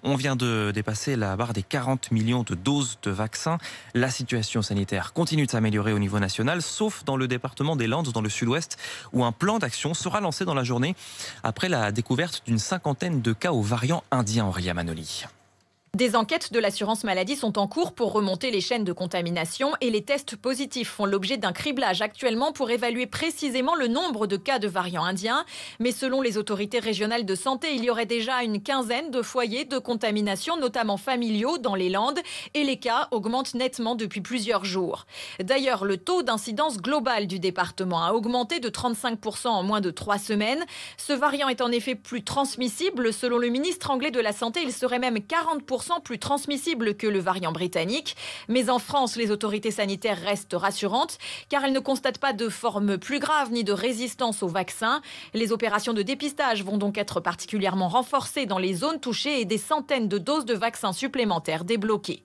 On vient de dépasser la barre des 40 millions de doses de vaccins. La situation sanitaire continue de s'améliorer au niveau national, sauf dans le département des Landes, dans le sud-ouest, où un plan d'action sera lancé dans la journée après la découverte d'une cinquantaine de cas au variant indien, Aurélia Manoli. Des enquêtes de l'assurance maladie sont en cours pour remonter les chaînes de contamination et les tests positifs font l'objet d'un criblage actuellement pour évaluer précisément le nombre de cas de variants indiens. Mais selon les autorités régionales de santé, il y aurait déjà une quinzaine de foyers de contamination, notamment familiaux, dans les Landes et les cas augmentent nettement depuis plusieurs jours. D'ailleurs, le taux d'incidence globale du département a augmenté de 35% en moins de 3 semaines. Ce variant est en effet plus transmissible. Selon le ministre anglais de la Santé, il serait même 40% plus transmissible que le variant britannique. Mais en France, les autorités sanitaires restent rassurantes car elles ne constatent pas de forme plus grave ni de résistance au vaccin. Les opérations de dépistage vont donc être particulièrement renforcées dans les zones touchées et des centaines de doses de vaccins supplémentaires débloquées.